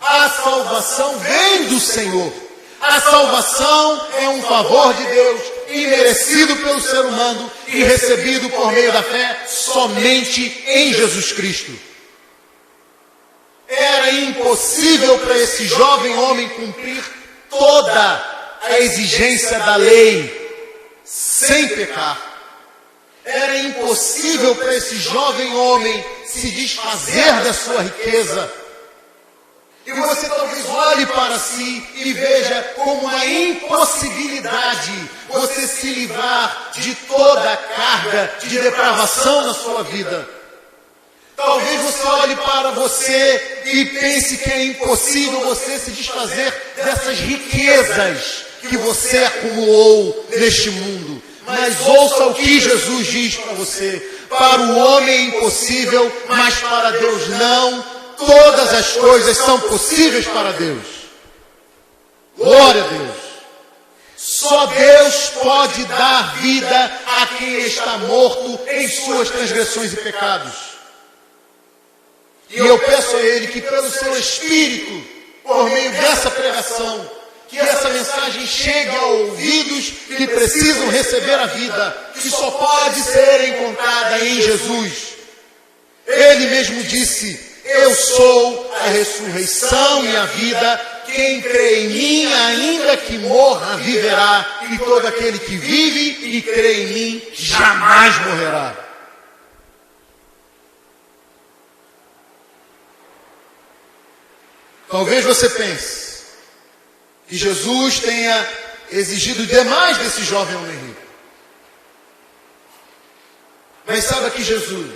A salvação vem do Senhor. A salvação é um favor de Deus, imerecido pelo ser humano e recebido por meio da fé somente em Jesus Cristo. Era impossível para esse jovem homem cumprir toda a exigência da lei sem pecar. Era impossível para esse jovem homem se desfazer da sua riqueza. E você talvez olhe para si e veja como uma impossibilidade você se livrar de toda a carga de depravação na sua vida. Talvez você olhe para você e pense que é impossível você se desfazer dessas riquezas que você acumulou neste mundo. Mas ouça o que Jesus diz para você. Para o homem é impossível, mas para Deus não. Todas as coisas são possíveis para Deus. Glória a Deus. Só Deus pode dar vida a quem está morto em suas transgressões e pecados. E eu peço a Ele que pelo seu Espírito, por meio dessa pregação, que essa mensagem chegue a ouvidos que precisam receber a vida, que só pode ser encontrada em Jesus. Ele mesmo disse: eu sou a ressurreição e a vida. Quem crê em mim, ainda que morra, viverá. E todo aquele que vive e crê em mim, jamais morrerá. Talvez você pense que Jesus tenha exigido demais desse jovem homem rico. Mas saiba que Jesus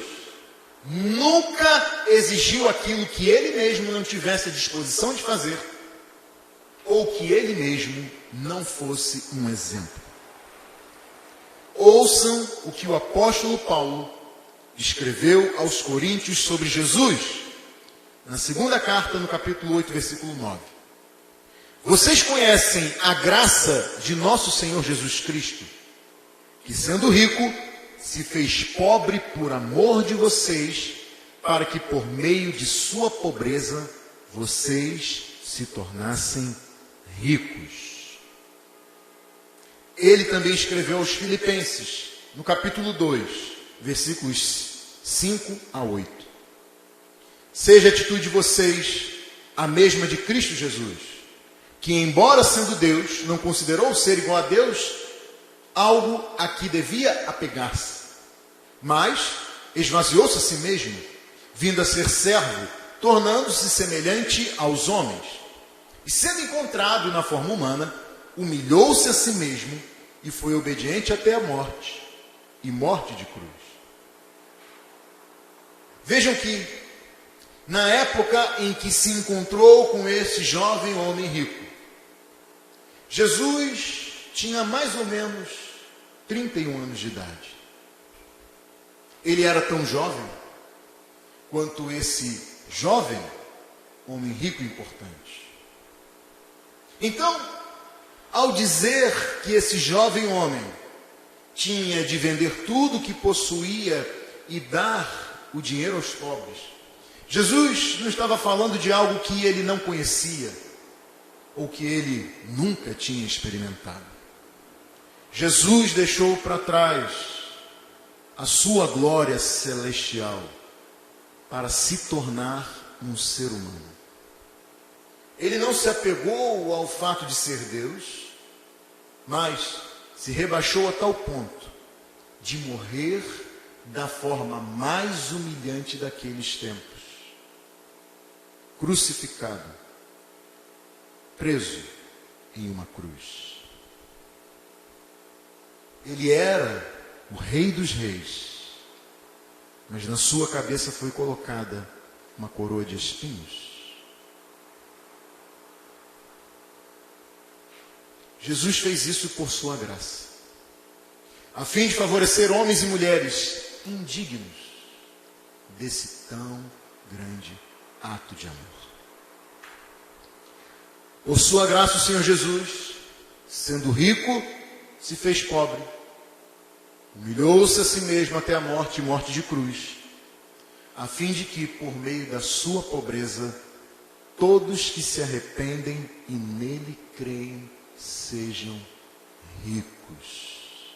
nunca exigiu aquilo que ele mesmo não tivesse a disposição de fazer, ou que ele mesmo não fosse um exemplo. Ouçam o que o apóstolo Paulo escreveu aos Coríntios sobre Jesus, na segunda carta, no capítulo 8, versículo 9. Vocês conhecem a graça de nosso Senhor Jesus Cristo, que sendo rico, se fez pobre por amor de vocês, para que por meio de sua pobreza, vocês se tornassem ricos. Ele também escreveu aos Filipenses, no capítulo 2, versículos 5 a 8. Seja a atitude de vocês a mesma de Cristo Jesus, que embora sendo Deus, não considerou ser igual a Deus algo a que devia apegar-se, mas esvaziou-se a si mesmo, vindo a ser servo, tornando-se semelhante aos homens. E sendo encontrado na forma humana, humilhou-se a si mesmo e foi obediente até a morte, e morte de cruz. Vejam que, na época em que se encontrou com esse jovem homem rico, Jesus tinha mais ou menos 31 anos de idade. Ele era tão jovem quanto esse jovem homem rico e importante. Então, ao dizer que esse jovem homem tinha de vender tudo o que possuía e dar o dinheiro aos pobres, Jesus não estava falando de algo que ele não conhecia ou que ele nunca tinha experimentado. Jesus deixou para trás a sua glória celestial para se tornar um ser humano. Ele não se apegou ao fato de ser Deus, mas se rebaixou a tal ponto de morrer da forma mais humilhante daqueles tempos. Crucificado, preso em uma cruz. Ele era o Rei dos Reis, mas na sua cabeça foi colocada uma coroa de espinhos. Jesus fez isso por sua graça, a fim de favorecer homens e mulheres indignos desse tão grande ato de amor. Por sua graça, o Senhor Jesus, sendo rico, se fez pobre, humilhou-se a si mesmo até a morte e morte de cruz, a fim de que, por meio da sua pobreza, todos que se arrependem e nele creem sejam ricos.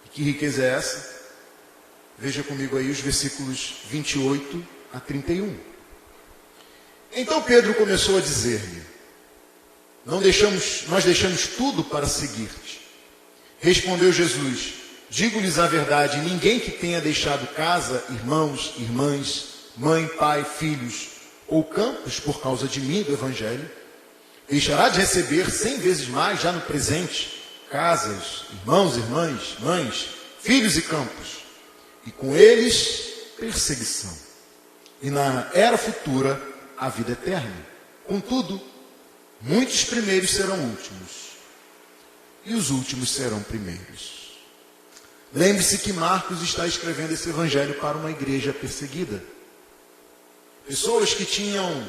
E que riqueza é essa? Veja comigo aí os versículos 28 a 31. Então Pedro começou a dizer-lhe: nós deixamos tudo para seguir-te. Respondeu Jesus: digo-lhes a verdade, ninguém que tenha deixado casa, irmãos, irmãs, mãe, pai, filhos ou campos por causa de mim, do Evangelho, deixará de receber 100 vezes mais já no presente, casas, irmãos, irmãs, mães, filhos e campos, e com eles perseguição. E na era futura, a vida eterna. Contudo, muitos primeiros serão últimos, e os últimos serão primeiros. Lembre-se que Marcos está escrevendo esse evangelho para uma igreja perseguida. Pessoas que tinham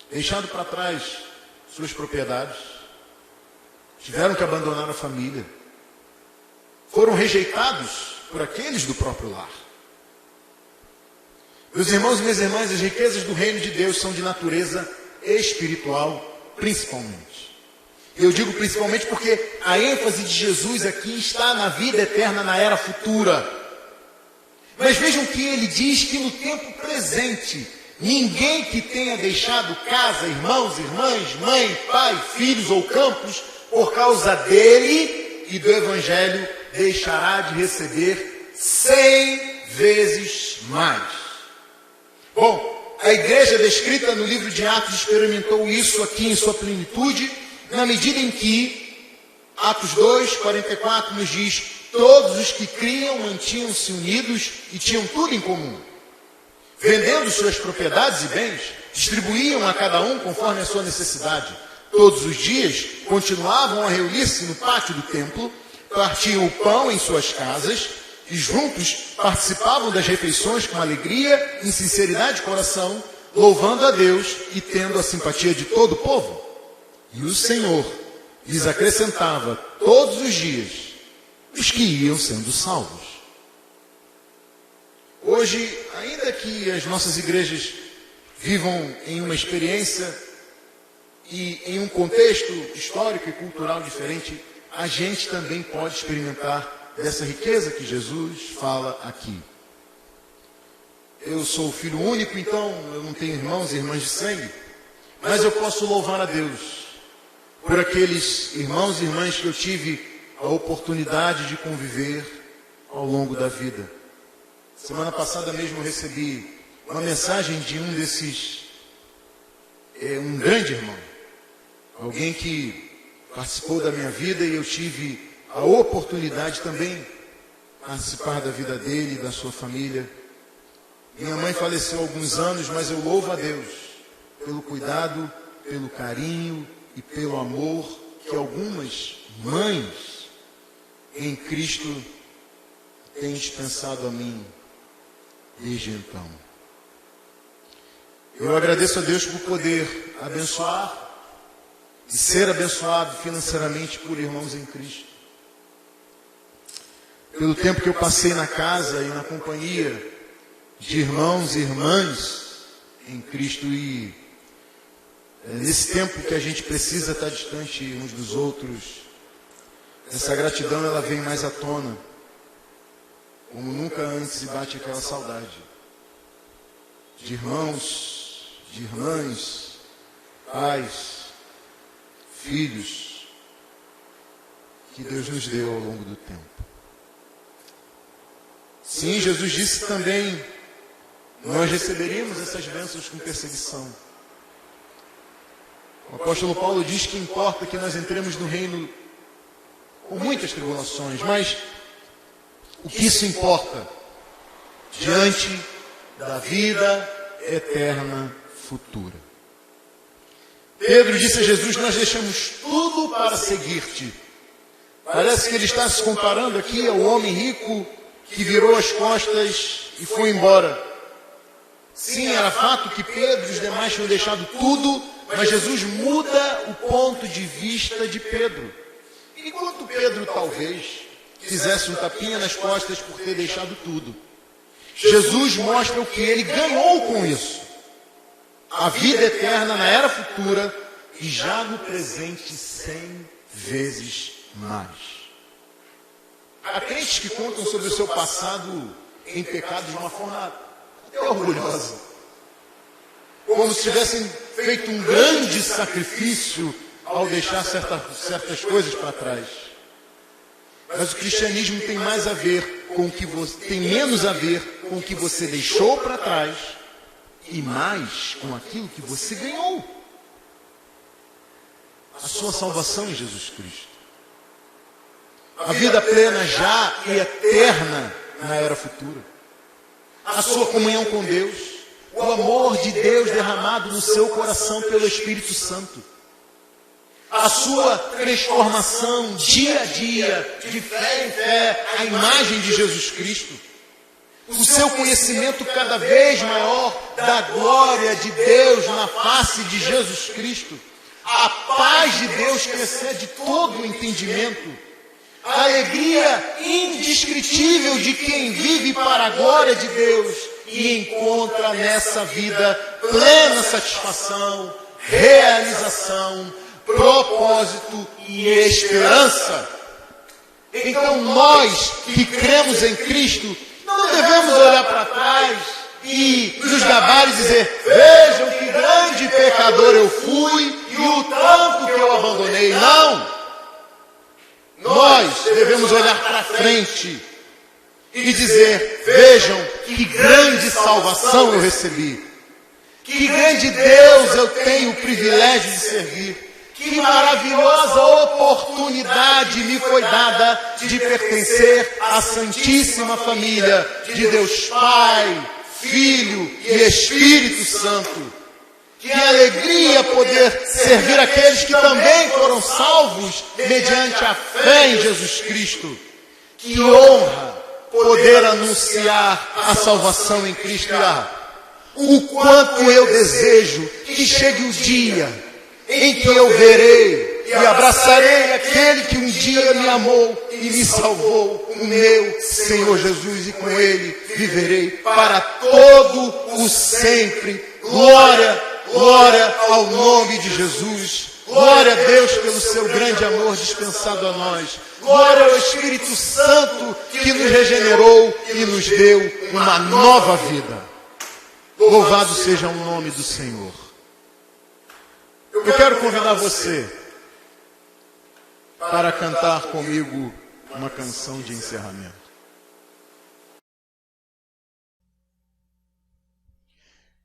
deixado para trás suas propriedades, tiveram que abandonar a família, foram rejeitados por aqueles do próprio lar. Meus irmãos e minhas irmãs, as riquezas do reino de Deus são de natureza espiritual, principalmente. Eu digo principalmente porque a ênfase de Jesus aqui está na vida eterna, na era futura. Mas vejam que ele diz que no tempo presente, ninguém que tenha deixado casa, irmãos, irmãs, mãe, pai, filhos ou campos, por causa dele e do Evangelho, deixará de receber 100 vezes mais. Bom, a igreja descrita no livro de Atos experimentou isso aqui em sua plenitude, na medida em que Atos 2, 44 nos diz: todos os que criam mantinham-se unidos e tinham tudo em comum. vendendo suas propriedades e bens, distribuíam a cada um conforme a sua necessidade. Todos os dias continuavam a reunir-se no pátio do templo, partiam o pão em suas casas e juntos participavam das refeições com alegria e sinceridade de coração, louvando a Deus e tendo a simpatia de todo o povo. E o Senhor lhes acrescentava todos os dias os que iam sendo salvos. Hoje, ainda que as nossas igrejas vivam em uma experiência e em um contexto histórico e cultural diferente, a gente também pode experimentar dessa riqueza que Jesus fala aqui. Eu sou filho único, então eu não tenho irmãos e irmãs de sangue, mas eu posso louvar a Deus por aqueles irmãos e irmãs que eu tive a oportunidade de conviver ao longo da vida. Semana passada mesmo eu recebi uma mensagem de um desses, um grande irmão, alguém que participou da minha vida e eu tive a oportunidade também de participar da vida dele e da sua família. Minha mãe faleceu há alguns anos, mas eu louvo a Deus pelo cuidado, pelo carinho e pelo amor que algumas mães em Cristo têm dispensado a mim desde então. Eu agradeço a Deus por poder abençoar e ser abençoado financeiramente por irmãos em Cristo. Pelo tempo que eu passei na casa e na companhia de irmãos e irmãs em Cristo e nesse tempo que a gente precisa estar distante uns dos outros, essa gratidão ela vem mais à tona, como nunca antes, e bate aquela saudade de irmãos, de irmãs, pais, filhos, que Deus nos deu ao longo do tempo. Sim, Jesus disse também, nós receberíamos essas bênçãos com perseguição. O apóstolo Paulo diz que importa que nós entremos no reino com muitas tribulações, mas o que isso importa diante da vida eterna futura? Pedro disse a Jesus, nós deixamos tudo para seguir-te. Parece que ele está se comparando aqui ao homem rico que virou as costas e foi embora. Sim, era fato que Pedro e os demais tinham deixado tudo, mas Jesus muda o ponto de vista de Pedro. Enquanto Pedro talvez fizesse um tapinha nas costas por ter deixado tudo, Jesus mostra o que ele ganhou com isso. A vida eterna na era futura e já no presente 100 vezes mais. Há crentes que contam sobre o seu passado em pecado de uma forma até orgulhosa, como se tivessem feito um grande sacrifício ao deixar certas coisas para trás. Mas o cristianismo tem mais a ver com o que você tem menos a ver com o que você deixou para trás e mais com aquilo que você ganhou. A sua salvação em Jesus Cristo. A vida plena já e eterna na era futura. A sua comunhão com Deus. O amor de Deus derramado no seu coração pelo Espírito Santo. A sua transformação dia a dia, de fé em fé, à imagem de Jesus Cristo. O seu conhecimento cada vez maior da glória de Deus na face de Jesus Cristo. A paz de Deus que excede todo o entendimento. A alegria indescritível de quem vive para a glória de Deus e encontra nessa vida plena satisfação, realização, propósito e esperança. Então nós que cremos em Cristo não devemos olhar para trás e nos gabar e dizer, vejam que grande pecador eu fui e o tanto que eu abandonei. Não! Nós devemos olhar para frente e dizer, vejam que grande salvação eu recebi. Que grande Deus eu tenho o privilégio de servir. Que maravilhosa oportunidade me foi dada de pertencer à Santíssima Família de Deus Pai, Filho e Espírito Santo. Que alegria poder servir aqueles que também foram salvos mediante a fé em Jesus Cristo. Que honra poder anunciar a salvação em Cristo. O quanto eu desejo que chegue o dia em que eu verei e abraçarei aquele que um dia me amou e me salvou, o meu Senhor Jesus, e com Ele viverei para todo o sempre. Glória, glória ao nome de Jesus. Glória a Deus pelo seu grande amor dispensado a nós. Glória ao Espírito Santo que nos regenerou e nos deu uma nova vida. Louvado seja o nome do Senhor. Eu quero convidar você para cantar comigo uma canção de encerramento.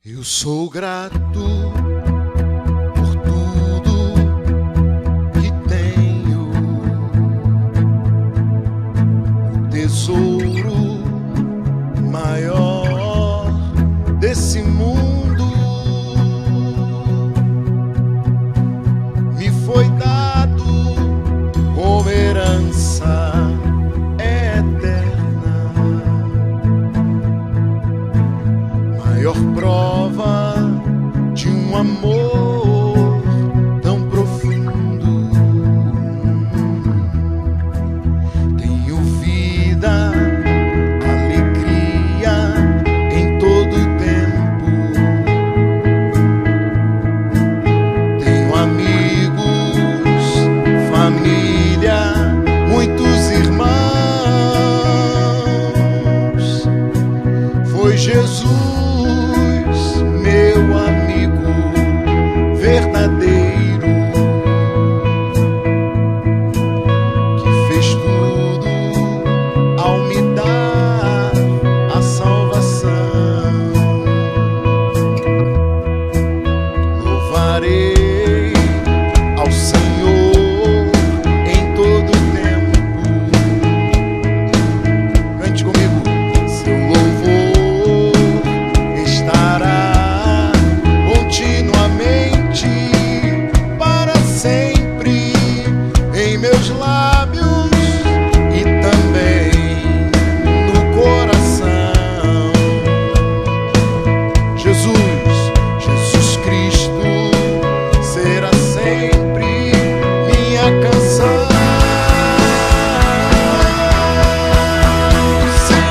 Eu sou grato por tudo que tenho, o tesouro maior desse mundo me foi dado como herança eterna, maior prova de um amor tão profundo. Tenho vida, alegria em todo tempo. Tenho amigos, família, muitos irmãos. Foi Jesus, meu amigo verdadeiro, que fez tudo ao me dar a salvação. Louvarei ao Senhor em todo tempo. Cante comigo. Seu louvor estará continuamente para sempre em meus lábios e também no coração. Jesus Cristo será sempre minha canção. Sim,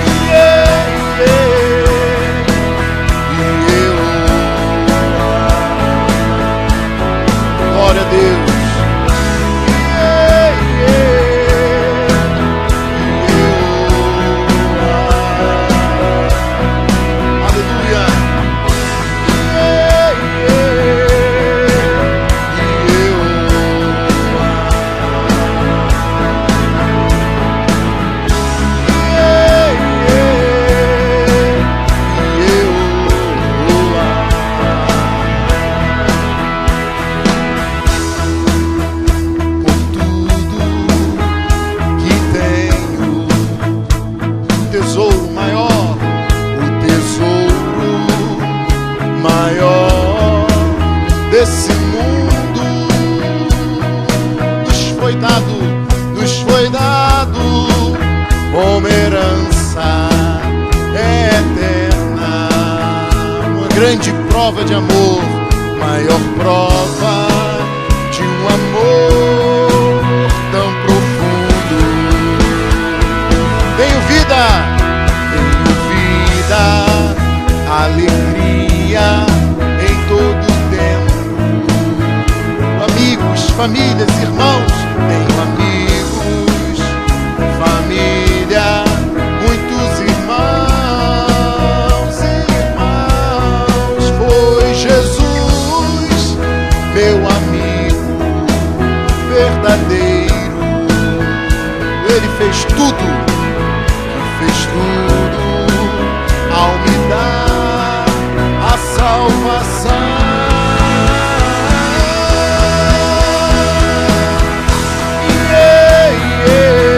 e eu, glória a Deus. Aleluia. Por tudo que tenho, o tesouro maior desse mundo nos foi dado como herança eterna, uma grande prova de amor, maior prova de um amor tão profundo. Tenho vida, alegria em todo tempo. Amigos, famílias, irmãos, tenho amigos, família, muitos irmãos. Foi Jesus, meu amigo verdadeiro. Ele fez tudo ao me dar a salvação. E eu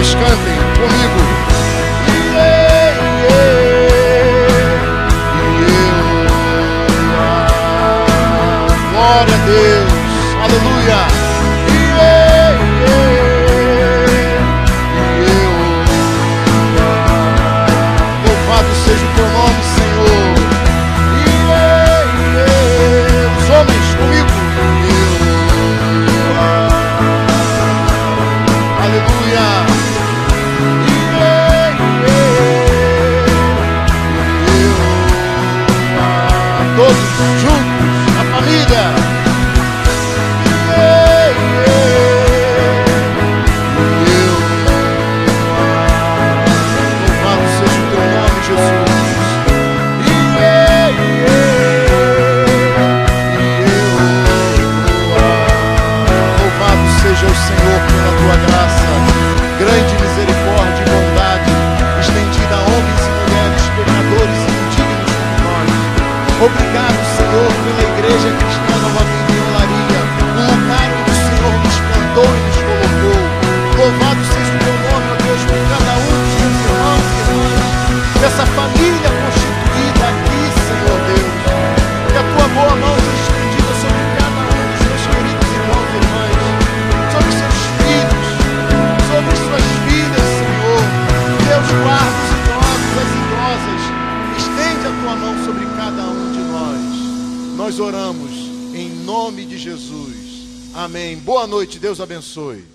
Jovens, cantem comigo. Glória a Deus, aleluia. Louvado seja o teu nome, Senhor. Os homens comigo. Aleluia. Todos juntos, a família. Louvado seja o teu nome, Jesus. Louvado seja o Senhor pela tua graça, grande misericórdia e bondade, estendida a homens e mulheres, pecadores e indignos como nós. Obrigado, Senhor, pela igreja cristã Nova Vida em Olaria, no lugar onde o Senhor nos plantou e nos colocou. Louvado seja o teu nome, ó Deus, por cada um dos meus irmãos e irmãs, dessa família constituída aqui, Senhor Deus. Que a tua boa mão seja estendida sobre cada um dos meus queridos irmãos e irmãs, sobre seus filhos, sobre suas filhas, Senhor. Deus, guarda os idosos, as idosas. Estende a tua mão sobre cada um de nós. Nós oramos em nome de Jesus. Amém. Boa noite, Deus abençoe.